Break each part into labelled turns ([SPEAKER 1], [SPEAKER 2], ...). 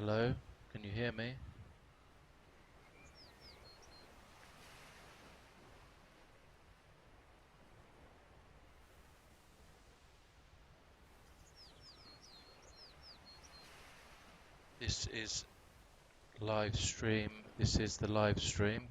[SPEAKER 1] Hello, can you hear me? This is live stream. This is the live stream.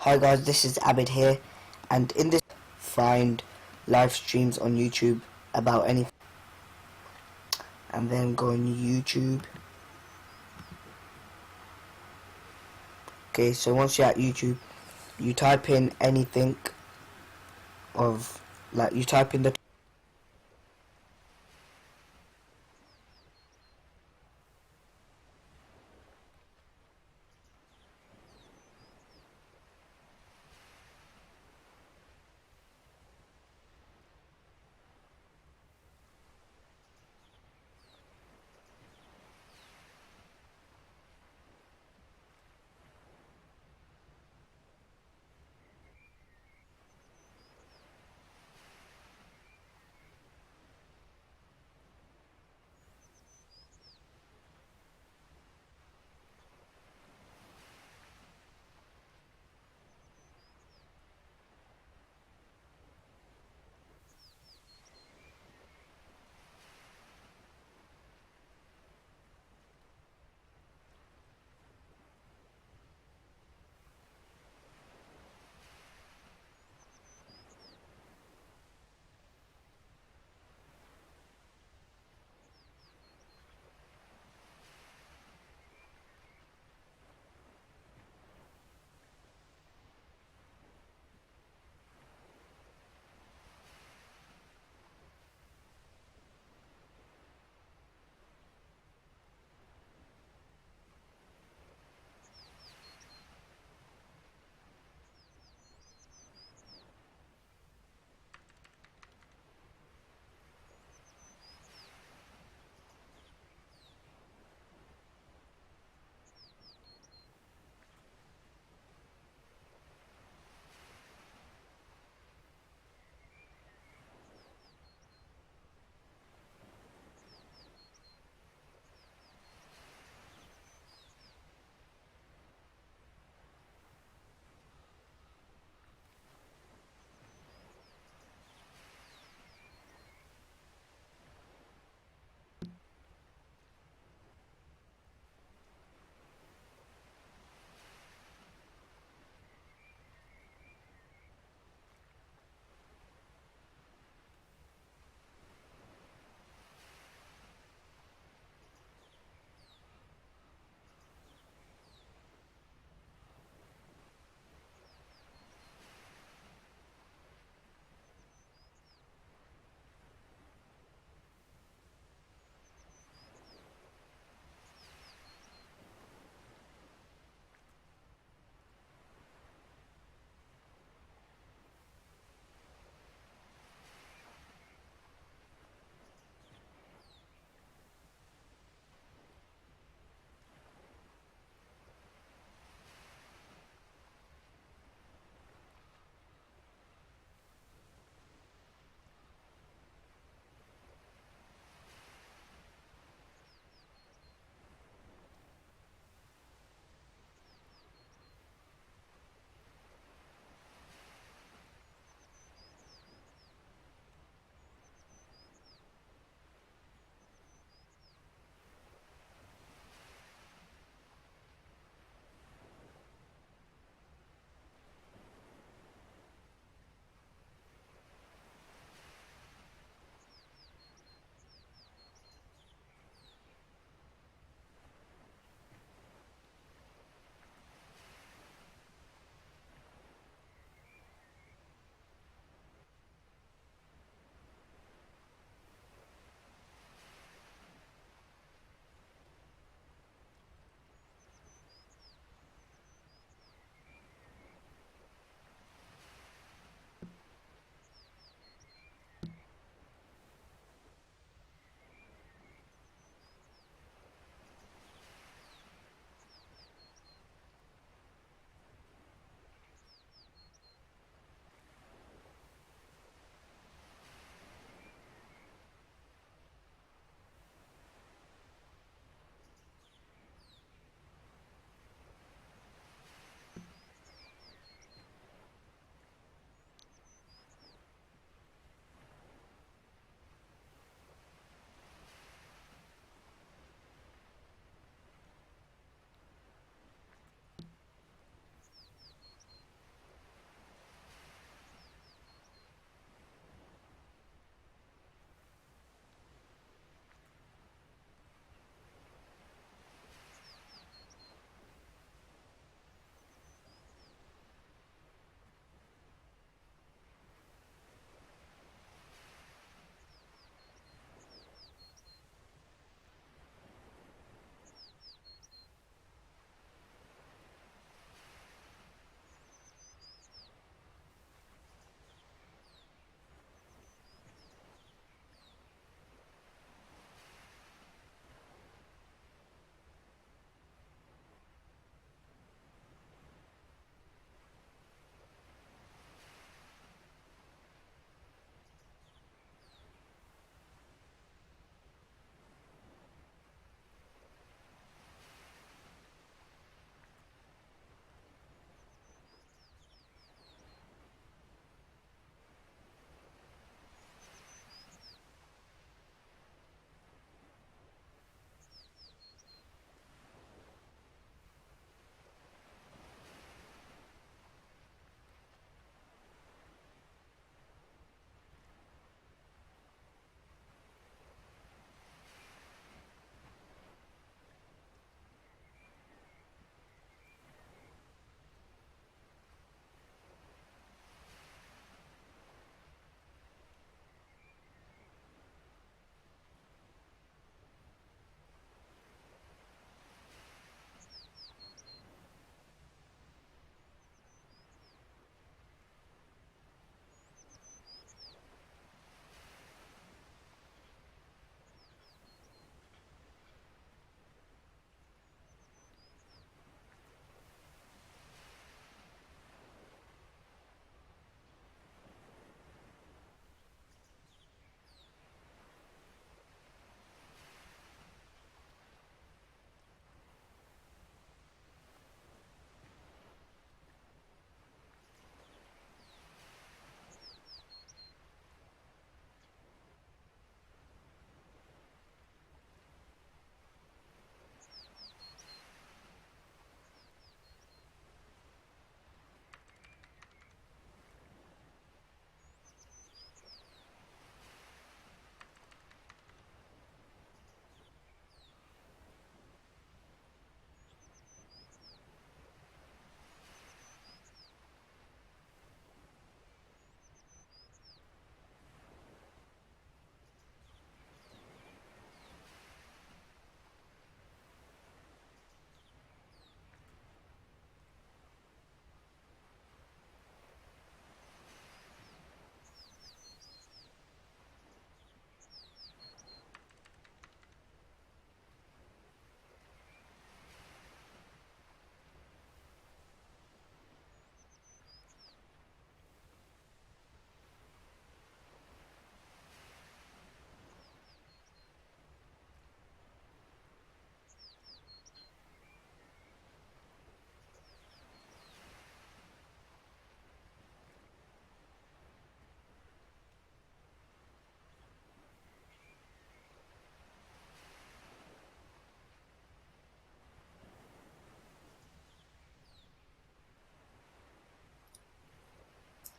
[SPEAKER 2] Hi guys, this is Abid here, and in this find live streams on YouTube about anything, and then go on YouTube. Okay, so once you're at YouTube, you type in anything of, like, you type in the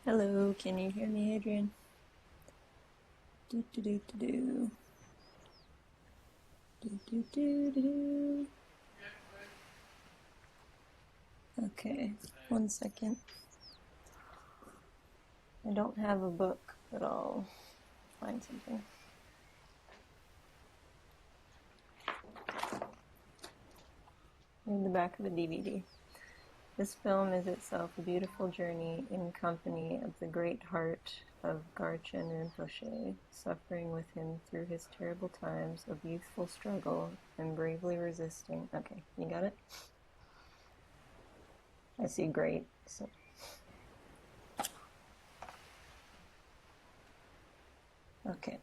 [SPEAKER 3] Hello, can you hear me, Adrian? Do do do do do. Do do do do do. Okay, 1 second. I don't have a book, but I'll find something. In the back of a DVD. This film is itself a beautiful journey in company of the great heart of Garchen Rinpoche, suffering with him through his terrible times of youthful struggle and bravely resisting. Okay, you got it? I see great. So. Okay.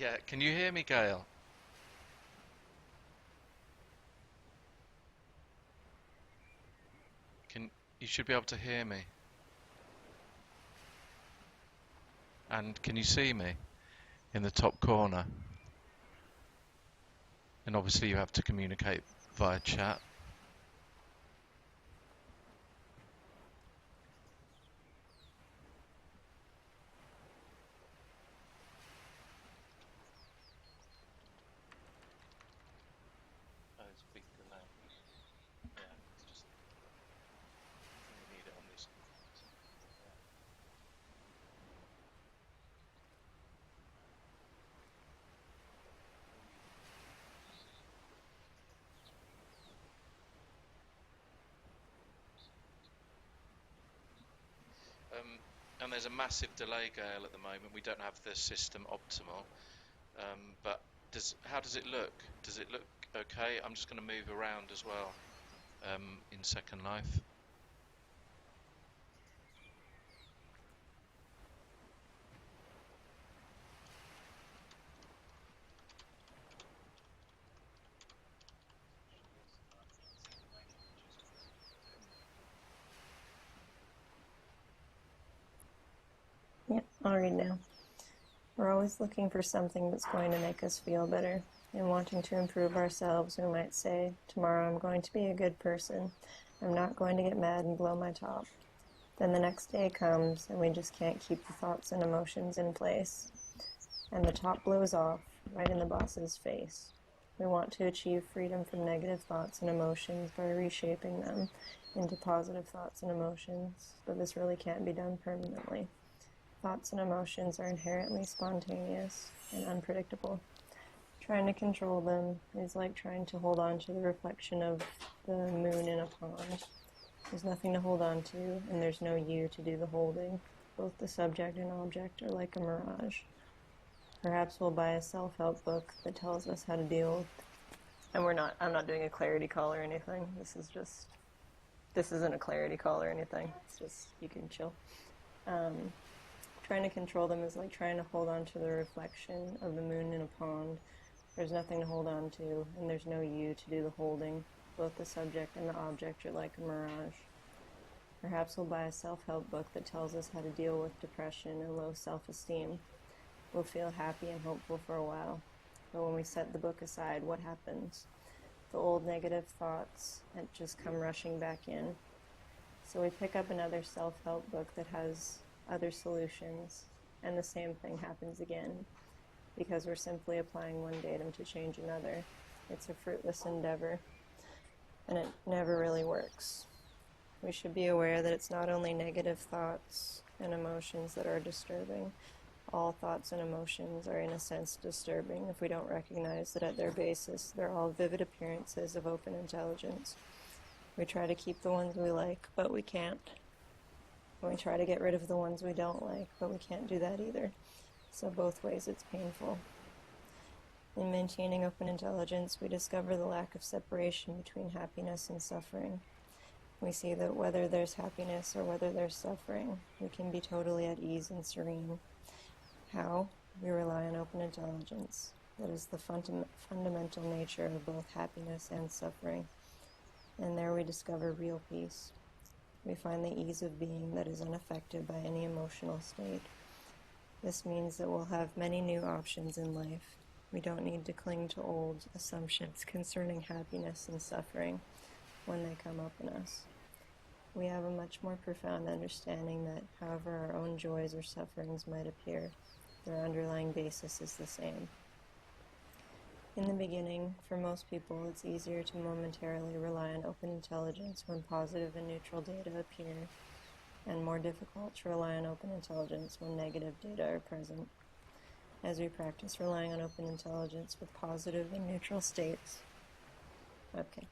[SPEAKER 1] Yeah, can you hear me, Gail? Can You should be able to hear me. And can you see me in the top corner? And obviously you have to communicate via chat. Oh, it's a big delay. Yeah, it's just we need it on this. And there's a massive delay, Gail, at the moment. We don't have the system optimal. But how does it look? Does it look okay? I'm just going to move around as well in Second Life.
[SPEAKER 3] Yep, I'll read now. We're always looking for something that's going to make us feel better. And wanting to improve ourselves, we might say, tomorrow I'm going to be a good person. I'm not going to get mad and blow my top. Then the next day comes, and we just can't keep the thoughts and emotions in place. And the top blows off, right in the boss's face. We want to achieve freedom from negative thoughts and emotions by reshaping them into positive thoughts and emotions, but this really can't be done permanently. Thoughts and emotions are inherently spontaneous and unpredictable. Trying to control them is like trying to hold on to the reflection of the moon in a pond. There's nothing to hold on to, and there's no you to do the holding. Both the subject and object are like a mirage. Perhaps we'll buy a self-help book that tells us how to deal with, and I'm not doing a clarity call or anything. This isn't a clarity call or anything. It's just, you can chill. Trying to control them is like trying to hold on to the reflection of the moon in a pond. There's nothing to hold on to, and there's no you to do the holding. Both the subject and the object are like a mirage. Perhaps we'll buy a self-help book that tells us how to deal with depression and low self-esteem. We'll feel happy and hopeful for a while. But when we set the book aside, what happens? The old negative thoughts that just come rushing back in. So we pick up another self-help book that has other solutions, and the same thing happens again, because we're simply applying one datum to change another. It's a fruitless endeavor, and it never really works. We should be aware that it's not only negative thoughts and emotions that are disturbing. All thoughts and emotions are in a sense disturbing if we don't recognize that at their basis they're all vivid appearances of open intelligence. We try to keep the ones we like, but we can't. And we try to get rid of the ones we don't like, but we can't do that either. So both ways it's painful. In maintaining open intelligence, we discover the lack of separation between happiness and suffering. We see that whether there's happiness or whether there's suffering, we can be totally at ease and serene. How? We rely on open intelligence. That is the fundamental nature of both happiness and suffering. And there we discover real peace. We find the ease of being that is unaffected by any emotional state. This means that we'll have many new options in life. We don't need to cling to old assumptions concerning happiness and suffering when they come up in us. We have a much more profound understanding that, however our own joys or sufferings might appear, their underlying basis is the same. In the beginning, for most people, it's easier to momentarily rely on open intelligence when positive and neutral data appear, and more difficult to rely on open intelligence when negative data are present. As we practice relying on open intelligence with positive and neutral states. Okay.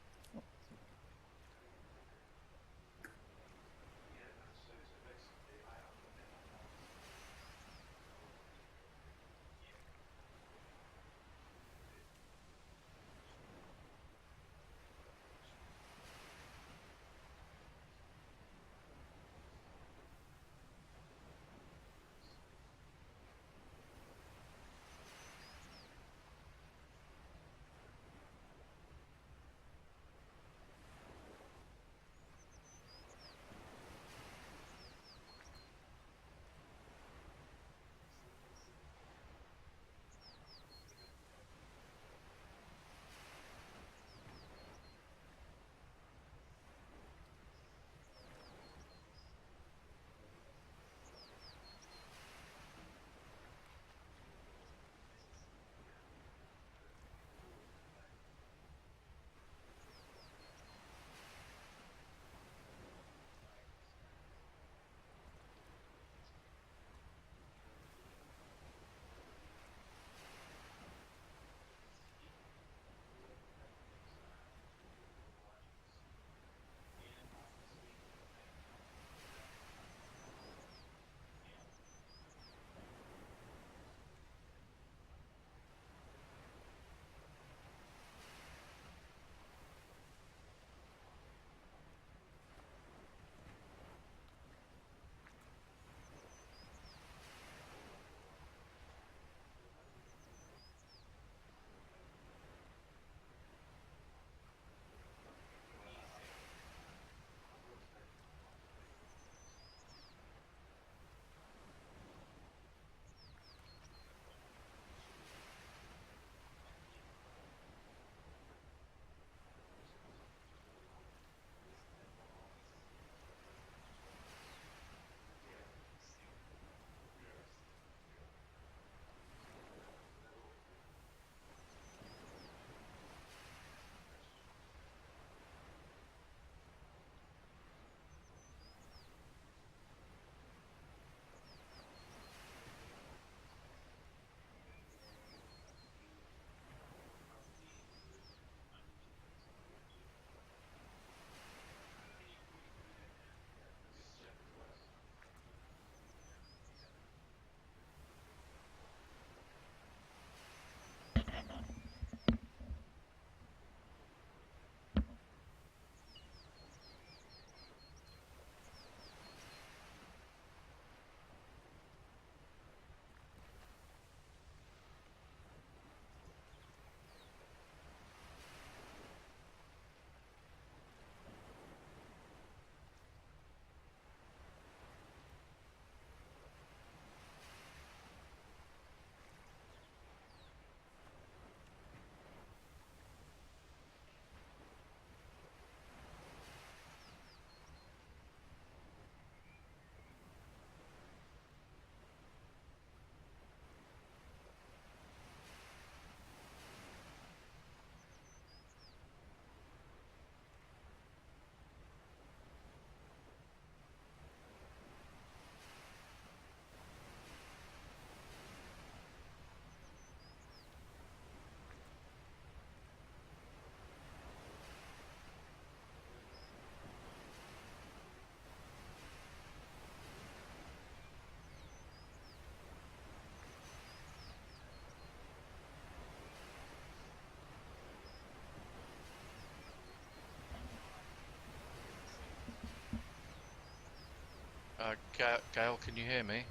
[SPEAKER 1] Gail, can you hear me?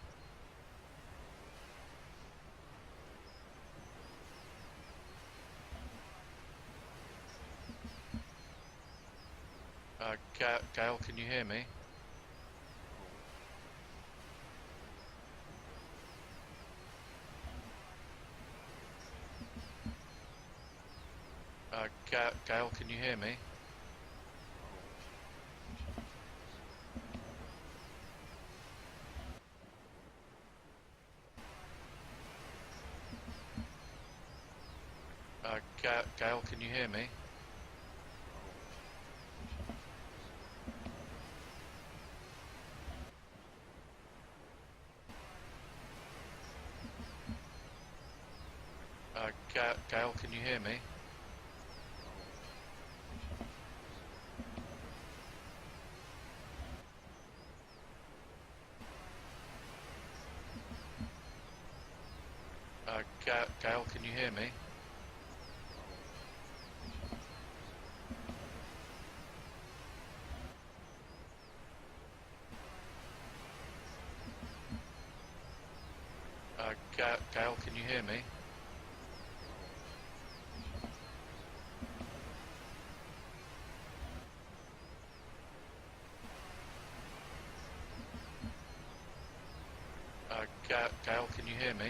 [SPEAKER 1] Gail, can you hear me? Gail, can you hear me? Gail, can you hear me? Gail, can you hear me? Gail, can you hear me? Gail, can you hear me? Gail, can you hear me?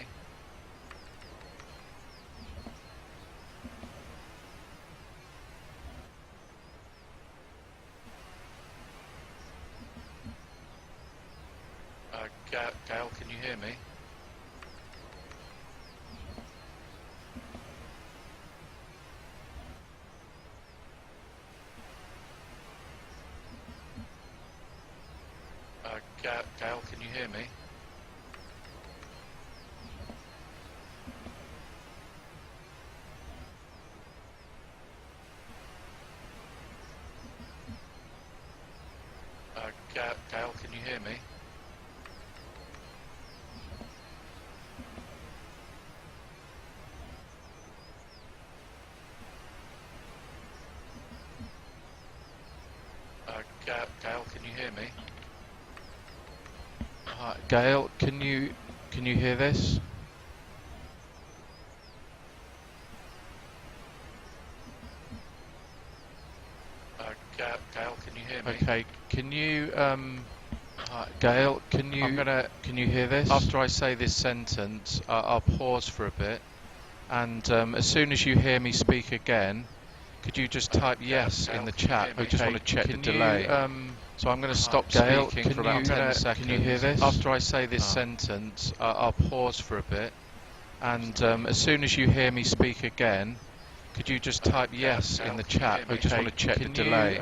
[SPEAKER 1] Gail, can you hear me? Gail, can you hear me? Gail, can you hear me? Gail, can you hear me? Hi, Gail, can you hear this? Gail, can you hear me? Okay, can you hi, Gail, can you hear this? After I say this sentence, I'll pause for a bit, and as soon as you hear me speak again, could you just type yes in the chat? I just want to check the delay. So I'm going to stop speaking for about 10 seconds. Can you hear this? After I say this sentence, I'll pause for a bit, and as soon as you hear me speak again, could you just type yes in the chat? I just want to check the delay.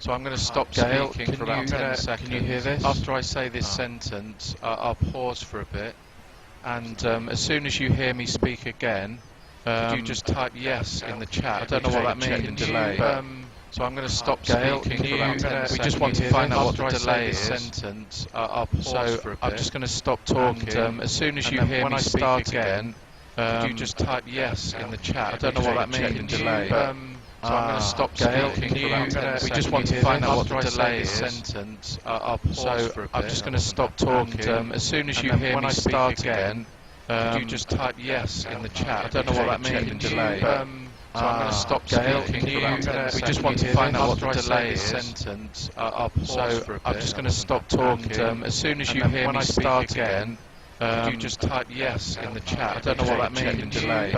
[SPEAKER 1] So I'm going to stop speaking for about 10 seconds. Can you hear this? After I say this sentence, I'll pause for a bit, and as soon as you hear me speak again, could you just type yes in the chat? I don't know what that means. Delay. So I'm going to stop speaking for about 10 seconds. We just want to find out what the delay is. Sentence, I'll pause for a bit. I'm just going to stop talking. And, as soon as you hear me speak again, could you just type yes in the chat? I don't know what that means. Delay. So I'm going to stop speaking for about 10 seconds. We just want to find out what the delay is. Sentence, I'll pause for a bit. I'm just going to stop talking. As soon as you hear me speak again, could you just type yes in the chat? I don't know what that means. Delay. So I'm going to stop speaking for about 10 seconds. We just want to find out what the delay is. Sentence, I'll pause for a bit. I'm just going to stop talking. As soon as you hear me speak again, could you just type yes in the chat? I don't know what that means. Delay.